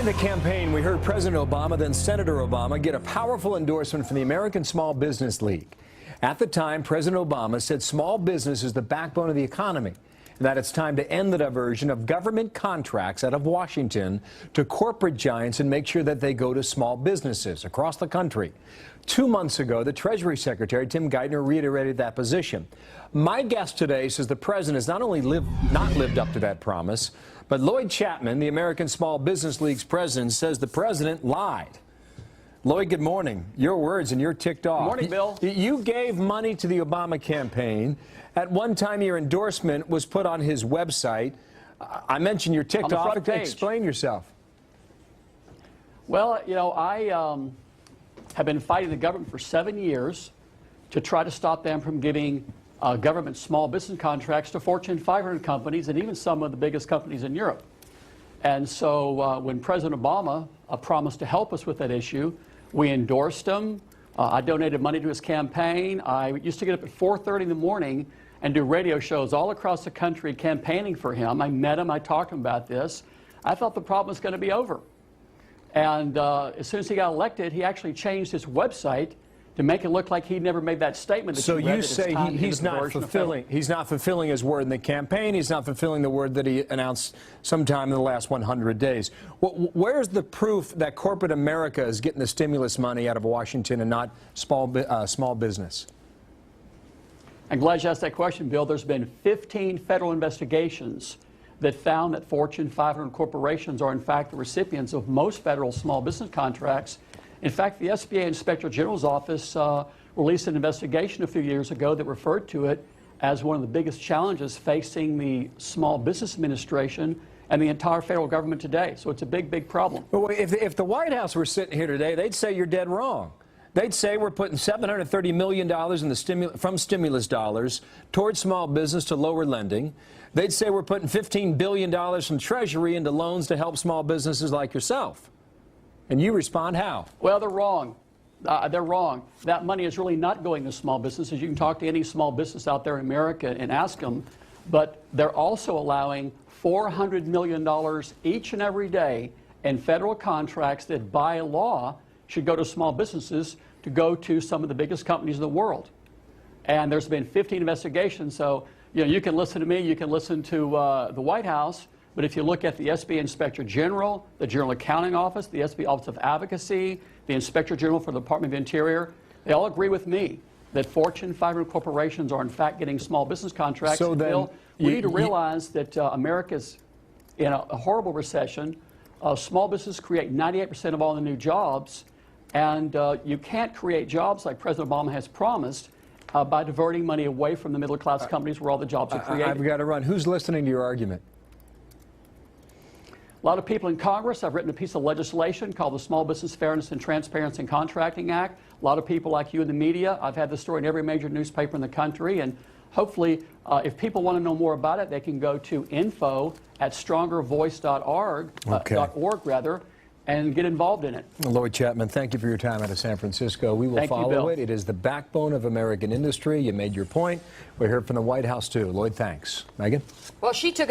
the campaign, we heard President Obama, then Senator Obama, get a powerful endorsement from the American Small Business League. At the time, President Obama said small business is the backbone of the economy, and that it's time to end the diversion of government contracts out of Washington to corporate giants and make sure that they go to small businesses across the country. 2 months ago, the Treasury Secretary, Tim Geithner, reiterated that position. My guest today says the president has not only not lived up to that promise, but Lloyd Chapman, the American Small Business League's president, says the president lied. Lloyd, good morning. Your words, and you're ticked off. Good morning, Bill. You gave money to the Obama campaign. At one time, your endorsement was put on his website. I mentioned you're ticked off. Explain yourself. Well, you know, I have been fighting the government for 7 years to try to stop them from giving government small business contracts to Fortune 500 companies and even some of the biggest companies in Europe. And so when President Obama promised to help us with that issue, we endorsed him. I donated money to his campaign. I used to get up at 4:30 in the morning and do radio shows all across the country campaigning for him. I met him. I talked to him about this. I thought the problem was going to be over. And as soon as he got elected, he actually changed his website to make it look like he never made that statement. That so you say he's not fulfilling his word in the campaign. He's not fulfilling the word that he announced sometime in the last 100 days. Where's the proof that corporate America is getting the stimulus money out of Washington and not small business? I'm glad you asked that question, Bill. There's been 15 federal investigations that found that Fortune 500 corporations are in fact the recipients of most federal small business contracts. In fact, the SBA Inspector General's office released an investigation a few years ago that referred to it as one of the biggest challenges facing the Small Business Administration and the entire federal government today. So it's a big, big problem. Well, if the White House were sitting here today, they'd say you're dead wrong. They'd say we're putting $730 million from stimulus dollars towards small business to lower lending. They'd say we're putting $15 billion from Treasury into loans to help small businesses like yourself. And you respond how? Well, they're wrong. They're wrong. That money is really not going to small businesses. You can talk to any small business out there in America and ask them. But they're also allowing $400 million each and every day in federal contracts that by law should go to small businesses to go to some of the biggest companies in the world. And there's been 15 investigations. So, you know, you can listen to me, you can listen to the White House. But if you look at the SBA Inspector General, the General Accounting Office, the SBA Office of Advocacy, the Inspector General for the Department of Interior, they all agree with me that Fortune 500 corporations are in fact getting small business contracts. So then, Bill, we need to realize that America's in a horrible recession. Small businesses create 98% of all the new jobs, and you can't create jobs like President Obama has promised by diverting money away from the middle-class companies where all the jobs are created. I've got to run. Who's listening to your argument? A lot of people in Congress. I've written a piece of legislation called the Small Business Fairness and Transparency in Contracting Act. A lot of people like you in the media. I've had the story in every major newspaper in the country. And hopefully, if people want to know more about it, they can go to info@strongervoice.org, and get involved in it. Lloyd Chapman, thank you for your time out of San Francisco. We will follow it. It is the backbone of American industry. You made your point. We heard from the White House, too. Lloyd, thanks. Megan? Well, she took